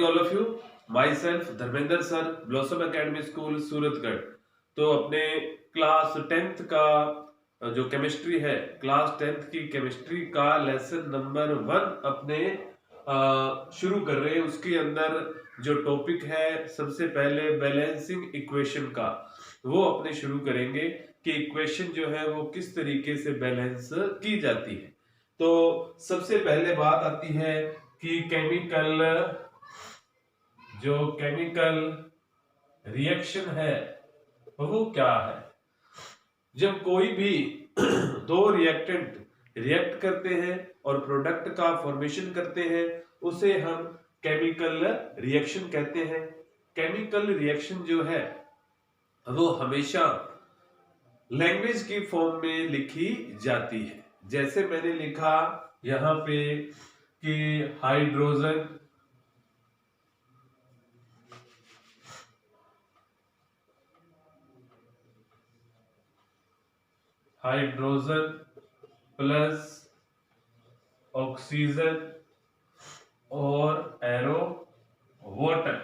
Morning all of you. My self Dharmendra sir, blossom academy school Suratgarh. तो अपने class 10th का जो केमिस्ट्री है, क्लास 10th की केमिस्ट्री का लेसन नंबर 1 अपने शुरू कर रहे हैं। उसके अंदर जो टॉपिक है सबसे पहले बैलेंसिंग इक्वेशन का, वो अपने शुरू करेंगे कि इक्वेशन जो है वो किस तरीके से बैलेंस की जाती है। तो सबसे पहले बात आती है कि केमिकल रिएक्शन है वो क्या है। जब कोई भी दो रिएक्टेंट रिएक्ट करते हैं और प्रोडक्ट का फॉर्मेशन करते हैं, उसे हम केमिकल रिएक्शन कहते हैं। केमिकल रिएक्शन जो है वो हमेशा लैंग्वेज की फॉर्म में लिखी जाती है। जैसे मैंने लिखा यहां पे कि हाइड्रोजन प्लस ऑक्सीजन और एरो वाटर।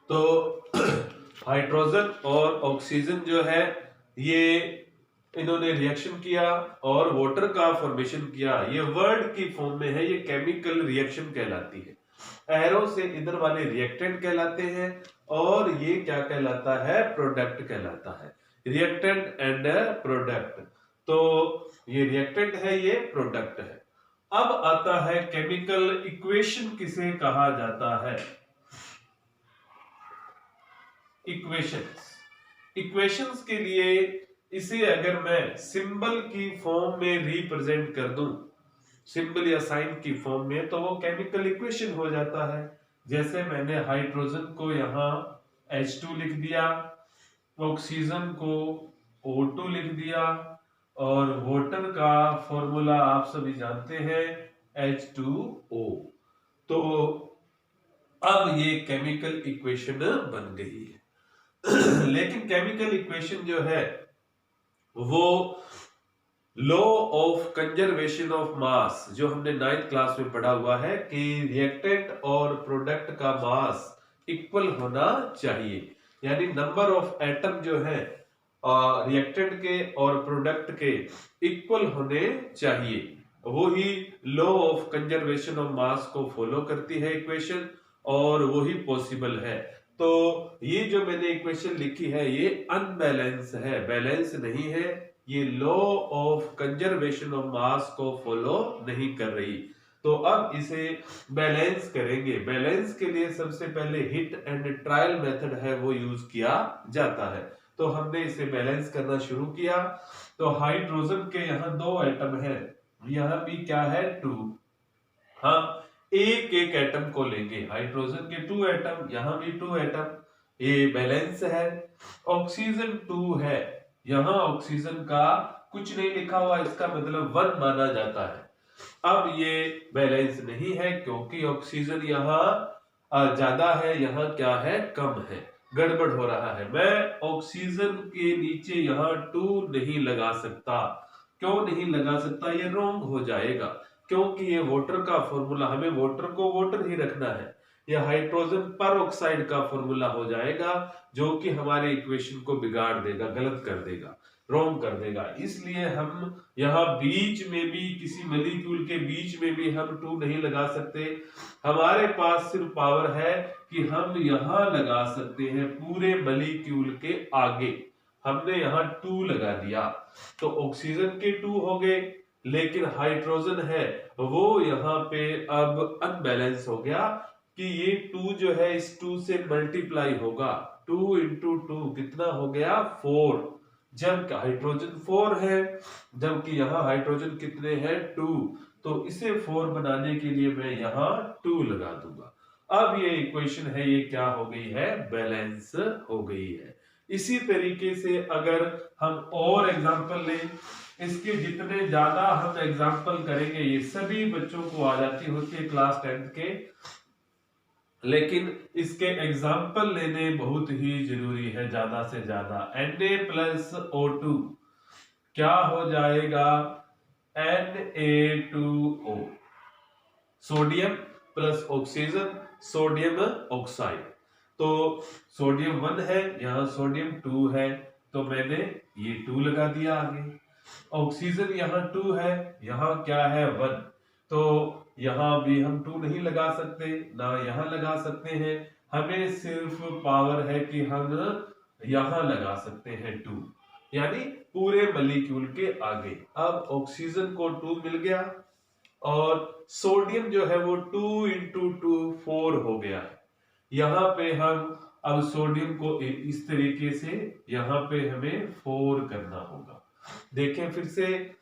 तो हाइड्रोजन और ऑक्सीजन जो है ये इन्होंने रिएक्शन किया और वाटर का फॉर्मेशन किया। ये वर्ड की फॉर्म में है, ये केमिकल रिएक्शन कहलाती है। एरो से इधर वाले रिएक्टेंट कहलाते हैं और ये क्या कहलाता है, प्रोडक्ट कहलाता है। Reactant and product. तो ये रिएक्टेंट है, ये प्रोडक्ट है। अब आता है केमिकल इक्वेशन किसे कहा जाता है। इक्वेशंस के लिए इसे अगर मैं सिंबल की फॉर्म में रिप्रेजेंट कर दूं, सिंबल या साइन की फॉर्म में, तो वो केमिकल इक्वेशन हो जाता है। जैसे मैंने हाइड्रोजन को यहाँ H2 लिख दिया, ऑक्सीजन को O2 लिख दिया और वाटर का फॉर्मूला आप सभी जानते हैं H2O। तो अब ये केमिकल इक्वेशन बन गई है। लेकिन केमिकल इक्वेशन जो है वो law of conservation of mass, जो हमने 9th क्लास में पढ़ा हुआ है कि रिएक्टेंट और प्रोडक्ट का मास इक्वल होना चाहिए, यानी नंबर ऑफ एटम जो है रिएक्टेंट के और प्रोडक्ट के इक्वल होने चाहिए। वही law of conservation of mass को फॉलो करती है इक्वेशन, और वही पॉसिबल है। तो ये जो मैंने इक्वेशन लिखी है ये अनबैलेंस है, बैलेंस नहीं है। ये law of conservation of mass को फॉलो नहीं कर रही। तो अब इसे बैलेंस करेंगे। बैलेंस के लिए सबसे पहले हिट एंड ट्रायल मेथड है वो यूज किया जाता है। तो हमने इसे बैलेंस करना शुरू किया। तो हाइड्रोजन के यहाँ 2 एटम है, यहाँ भी क्या है 2। हम एक एक एटम को लेंगे। हाइड्रोजन के 2 एटम, यहाँ भी 2 एटम, ये बैलेंस है। ऑक्सीजन 2 है, यहाँ ऑक्सीजन का कुछ नहीं लिखा हुआ, इसका मतलब 1 माना जाता है। अब ये बैलेंस नहीं है क्योंकि ऑक्सीजन यहाँ ज्यादा है, यहाँ क्या है, कम है, गड़बड़ हो रहा है। मैं ऑक्सीजन के नीचे यहाँ 2 नहीं लगा सकता। क्यों नहीं लगा सकता, ये रॉन्ग हो जाएगा क्योंकि ये वाटर का फॉर्मूला, हमें वाटर को वाटर ही रखना है। यह हाइड्रोजन पर ऑक्साइड का फॉर्मूला हो जाएगा जो कि हमारे इक्वेशन को बिगाड़ देगा, गलत कर देगा, रॉन्ग कर देगा। इसलिए हम यहाँ बीच में भी, किसी मॉलिक्यूल के बीच में भी हम 2 नहीं लगा सकते। हमारे पास सिर्फ पावर है कि हम यहाँ लगा सकते हैं, पूरे मॉलिक्यूल के आगे हमने यहाँ 2 लगा दिया। तो ऑक्सीजन के 2 हो गए, लेकिन हाइड्रोजन है वो यहाँ पे अब अनबैलेंस हो गया कि ये 2 जो है इस 2 से मल्टीप्लाई होगा। 2 इंटू 2 कितना हो गया, 4। जब हाइड्रोजन 4 है, जबकि यहाँ हाइड्रोजन कितने हैं, 2। तो इसे 4 बनाने के लिए मैं यहाँ 2 लगा दूंगा। अब ये इक्वेशन है, ये क्या हो गई है, बैलेंस हो गई है। इसी तरीके से अगर हम और एग्जांपल लें, इसके जितने ज्यादा हम एग्जांपल करेंगे ये सभी बच्चों को आ जाती होती है क्लास 10th के, लेकिन इसके एग्जाम्पल लेने बहुत ही जरूरी है ज्यादा से ज्यादा। Na+O2 क्या हो जाएगा, Na2O। Sodium plus oxygen sodium oxide. तो सोडियम 1 है, यहाँ सोडियम 2 है, तो मैंने ये 2 लगा दिया आगे। ऑक्सीजन यहाँ 2 है, यहाँ क्या है 1, तो यहाँ भी हम 2 नहीं लगा सकते, ना यहाँ लगा सकते हैं। हमें सिर्फ पावर है कि हम यहाँ लगा सकते हैं 2, यानी पूरे मॉलिक्यूल के आगे। अब ऑक्सीजन को 2 मिल गया और सोडियम जो है वो 2 इंटू 2 4 हो गया है। यहाँ पे हम अब सोडियम को इस तरीके से यहाँ पे हमें 4 करना होगा। देखें फिर से,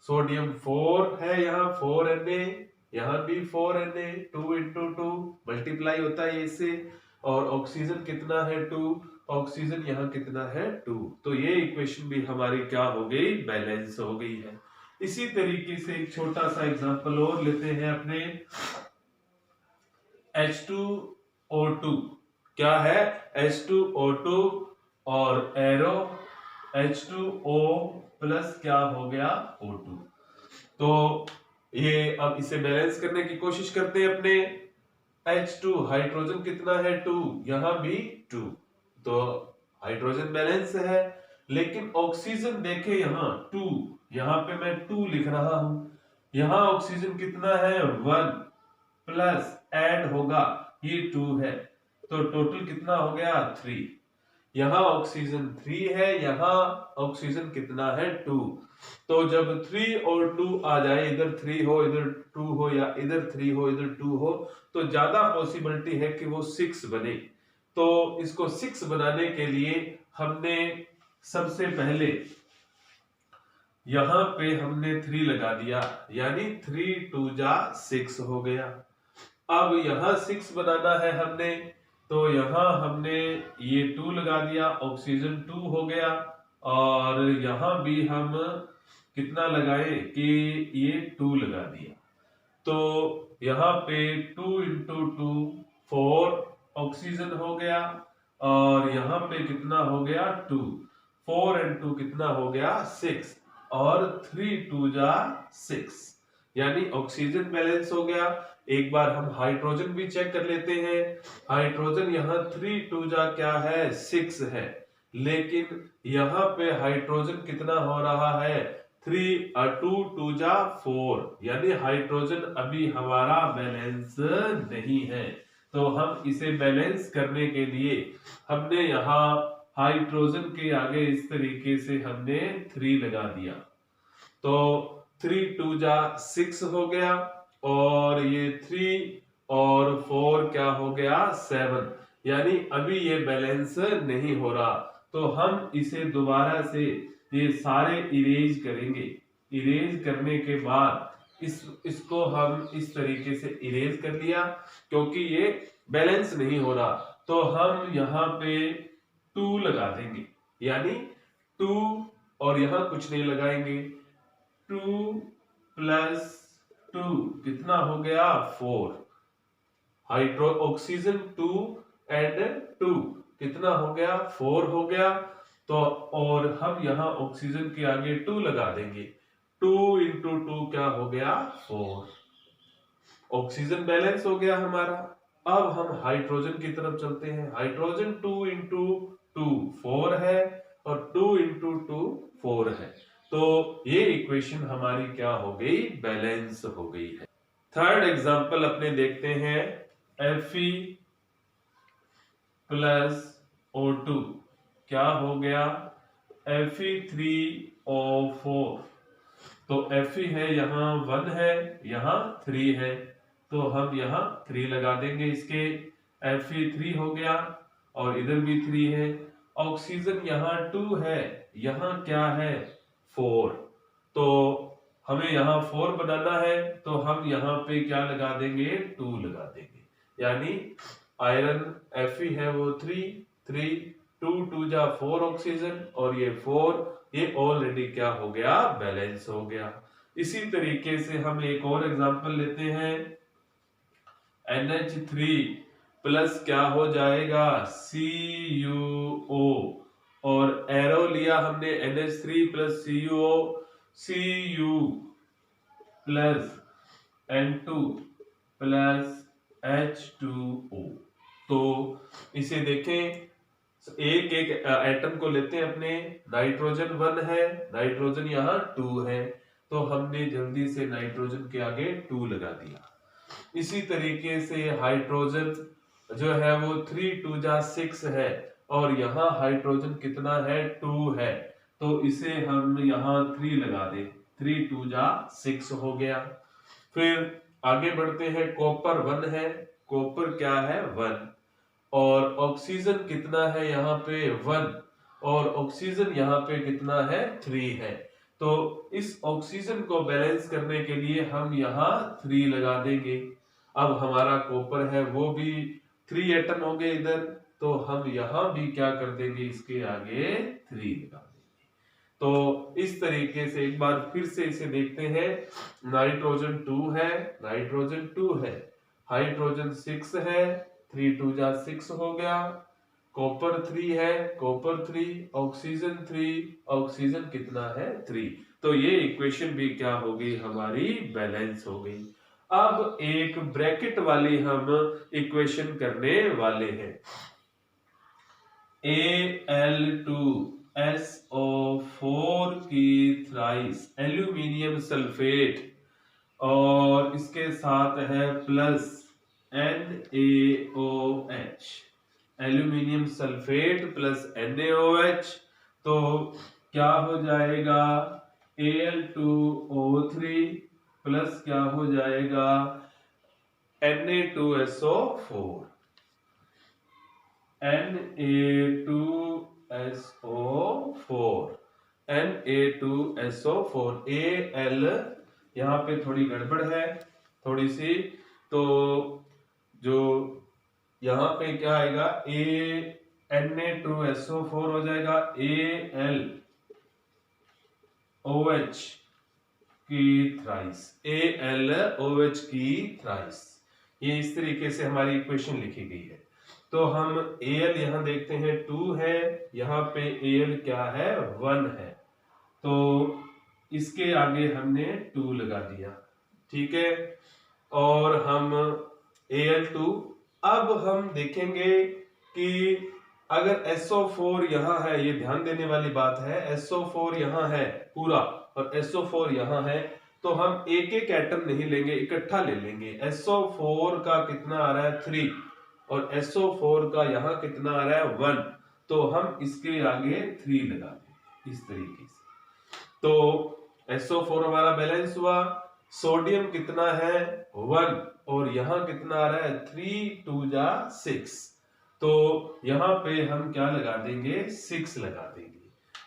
सोडियम 4 है, यहाँ 4 Na, यहाँ भी 4 Na, 2 इंटू 2 मल्टीप्लाई होता है इससे। और ऑक्सीजन कितना है 2, ऑक्सीजन यहाँ कितना है 2। तो ये इक्वेशन भी हमारी क्या हो गई, बैलेंस हो गई है। इसी तरीके से एक छोटा सा एग्जांपल और लेते हैं अपने। H2O2 क्या है, H2O2 और एरो H2O प्लस क्या हो गया O2। तो ये अब इसे बैलेंस करने की कोशिश करते हैं अपने। H2 हाइड्रोजन कितना है 2, यहां भी 2, तो हाइड्रोजन बैलेंस है। लेकिन ऑक्सीजन देखें यहाँ 2, यहाँ पे मैं 2 लिख रहा हूं, यहाँ ऑक्सीजन कितना है 1 प्लस ऐड होगा ये 2 है, तो टोटल कितना हो गया 3। यहाँ ऑक्सीजन 3 है, यहाँ ऑक्सीजन कितना है 2। तो जब 3 और 2 आ जाए, इधर 3 हो इधर 2 हो, या इधर 3 हो इधर 2 हो, तो ज्यादा पॉसिबिलिटी है कि वो 6 बने। तो इसको 6 बनाने के लिए हमने सबसे पहले यहां पे हमने 3 लगा दिया, यानी 3 2 जा 6 हो गया। अब यहां 6 बनाना है हमने, तो यहां हमने ये 2 लगा दिया, ऑक्सीजन 2 हो गया। और यहां भी हम कितना लगाए कि ये 2 लगा दिया, तो यहाँ पे 2 इंटू 2 4 ऑक्सीजन हो गया। और यहाँ पे कितना हो गया 2, 4 एंड 2 कितना हो गया 6, और 3 2 जा 6, यानी ऑक्सीजन बैलेंस हो गया। एक बार हम हाइड्रोजन भी चेक कर लेते हैं। हाइड्रोजन यहाँ 3 2 जा क्या है 6 है, लेकिन यहाँ पे हाइड्रोजन कितना हो रहा है 3 2 2 जा 4, यानी हाइड्रोजन अभी हमारा बैलेंस नहीं है। तो हम इसे बैलेंस करने के लिए हमने यहाँ हाइड्रोजन के आगे इस तरीके से हमने 3 लगा दिया, तो 3 2 जा 6 हो गया, और ये 3 और 4 क्या हो गया 7, यानी अभी ये बैलेंस नहीं हो रहा। तो हम इसे दोबारा से ये सारे इरेज करेंगे। इरेज करने के बाद इसको हम इस तरीके से इरेज कर लिया, क्योंकि ये बैलेंस नहीं हो रहा। तो हम यहाँ पे 2 लगा देंगे, यानी 2 और यहाँ कुछ नहीं लगाएंगे, 2 प्लस 2 कितना हो गया 4, हाइड्रो ऑक्सीजन 2 एंड 2 कितना हो गया 4 हो गया। तो और हम यहाँ ऑक्सीजन के आगे 2 लगा देंगे, 2 इंटू 2 क्या हो गया 4, ऑक्सीजन बैलेंस हो गया हमारा। अब हम हाइड्रोजन की तरफ चलते हैं। हाइड्रोजन 2 इंटू 2 4 है, और 2 इंटू 2 4 है, तो ये इक्वेशन हमारी क्या हो गई बैलेंस हो गई है। थर्ड एग्जांपल अपने देखते हैं, Fe प्लस O2 क्या हो गया Fe3O4। तो Fe है यहाँ 1 है, यहाँ 3 है, तो हम यहाँ 3 लगा देंगे इसके, Fe3 हो गया, और इधर भी 3 है। ऑक्सीजन यहाँ 2 है, यहाँ क्या है 4, तो हमें यहाँ 4 बनाना है, तो हम यहाँ पे क्या लगा देंगे 2 लगा देंगे, यानी आयरन Fe है वो 3 3 2 2 जा 4 ऑक्सीजन, और ये 4, ये ऑलरेडी क्या हो गया बैलेंस हो गया। इसी तरीके से हम एक और एग्जांपल लेते हैं, NH3 प्लस क्या हो जाएगा CuO, और एरो लिया हमने NH3 plus CuO, Cu plus N2 plus H2O। तो इसे देखें, एक एक एटम को लेते हैं अपने। नाइट्रोजन 1 है, नाइट्रोजन यहाँ 2 है, तो हमने जल्दी से नाइट्रोजन के आगे 2 लगा दिया। इसी तरीके से हाइड्रोजन जो है वो 3 2 जा 6 है, और यहाँ हाइड्रोजन कितना है 2 है, तो इसे हम यहाँ 3 लगा दें। 3 2 जा 6 हो गया। फिर आगे बढ़ते हैं, कॉपर 1 है, कॉपर क्या है 1, और ऑक्सीजन कितना है यहाँ पे 1, और ऑक्सीजन यहाँ पे कितना है 3 है। तो इस ऑक्सीजन को बैलेंस करने के लिए हम यहाँ 3 लगा देंगे। अब हमारा कॉपर है वो भी 3 एटम हो गए इधर, तो हम यहाँ भी क्या कर देंगे, इसके आगे 3 लगा देंगे। तो इस तरीके से एक बार फिर से इसे देखते हैं। नाइट्रोजन 2 है, नाइट्रोजन 2 है, हाइड्रोजन 6 है, 3 2 जा 6 हो गया, कॉपर 3 है, कॉपर 3, ऑक्सीजन 3, ऑक्सीजन कितना है 3। तो ये इक्वेशन भी क्या हो गई हमारी, बैलेंस हो गई। अब एक ब्रैकेट वाली हम इक्वेशन करने वाले हैं। Al2SO4 की थ्राइस एल्यूमिनियम सल्फेट, और इसके साथ है plus NaOH, aluminium sulphate plus NaOH, तो क्या हो जाएगा Al2O3 प्लस क्या हो जाएगा Na2SO4, Na2SO4, Na2SO4, Al यहाँ पे थोड़ी गड़बड़ है थोड़ी सी, तो जो यहाँ पे क्या आएगा Na2SO4 हो जाएगा AlOH की थ्राइस, AlOH की थ्राइस। ये इस तरीके से हमारी इक्वेशन लिखी गई है। तो हम Al यहाँ देखते हैं 2 है, यहाँ पे Al क्या है 1 है, तो इसके आगे हमने 2 लगा दिया, ठीक है। और हम Al2, अब हम देखेंगे कि अगर SO4 यहाँ है, ये ध्यान देने वाली बात है, SO4 यहाँ है पूरा और SO4 यहाँ है, तो हम एक एक एटम नहीं लेंगे, इकट्ठा ले लेंगे। SO4 का कितना आ रहा है 3, और SO4 का यहाँ कितना आ रहा है 1, तो हम इसके आगे 3 लगा देंगे इस तरीके से। तो SO4 हमारा बैलेंस हुआ। सोडियम कितना है 1, और यहाँ कितना आ रहा है 3 2 जा 6, तो यहाँ पे हम क्या लगा देंगे 6 लगा देंगे।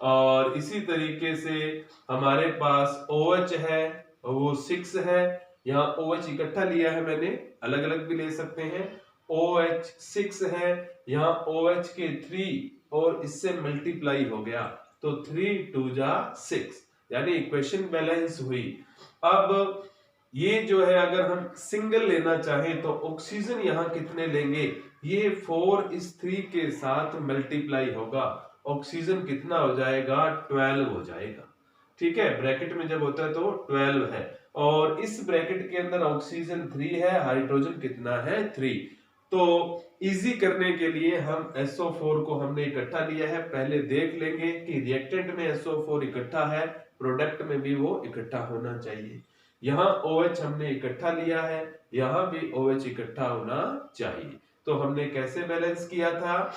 और इसी तरीके से हमारे पास OH है, वो 6 है, यहाँ OH इकट्ठा लिया है मैंने, अलग अलग भी ले सकते हैं। OH 6 है, यहाँ OH के 3 और इससे मल्टीप्लाई हो गया, तो 3 2 जा 6, यानी इक्वेशन बैलेंस हुई। अब ये जो है अगर हम सिंगल लेना चाहें तो ऑक्सीजन यहाँ कितने लेंगे, ये 4 इस 3 के साथ मल्टीप्लाई होगा, ऑक्सीजन कितना हो जाएगा 12 हो जाएगा, ठीक है। ब्रैकेट में जब होता है तो 12 है, और इस ब्रैकेट के अंदर ऑक्सीजन 3 है, हाइड्रोजन कितना है 3। तो इजी करने के लिए हम SO4 को हमने इकट्ठा लिया है, पहले देख लेंगे कि रिएक्टेंट में SO4 इकट्ठा है, प्रोडक्ट में भी वो इकट्ठा होना चाहिए। यहाँ OH हमने इकट्ठा लिया है, यहाँ भी OH इकट्ठा होना चाहिए। तो हमने कैसे बैलेंस किया था,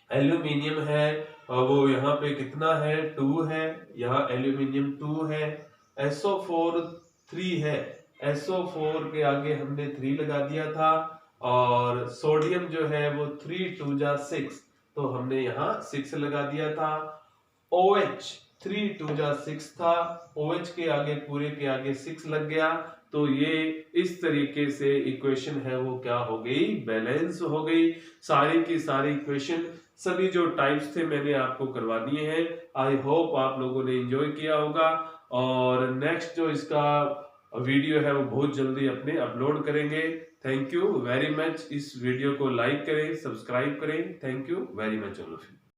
एल्यूमिनियम है और वो यहाँ पे कितना है 2 है, यहाँ एल्यूमिनियम 2 है, SO4 3 है, SO4 के आगे हमने 3 लगा दिया था, और सोडियम जो है वो 3 2 जा 6, तो हमने यहाँ 6 लगा दिया था। OH 3 2 जा 6 था, OH के आगे पूरे के आगे 6 लग गया, तो ये इस तरीके से इक्वेशन है वो क्या हो गई, बैलेंस हो गई। सारी की सारी इक्वेशन सभी जो टाइप्स थे मैंने आपको करवा दिए हैं। आई होप आप लोगों ने एंजॉय किया होगा, और नेक्स्ट जो इसका वीडियो है वो बहुत जल्दी अपने अपलोड करेंगे। Thank you very much. इस वीडियो को लाइक करें, सब्सक्राइब करें। Thank you very much all of you.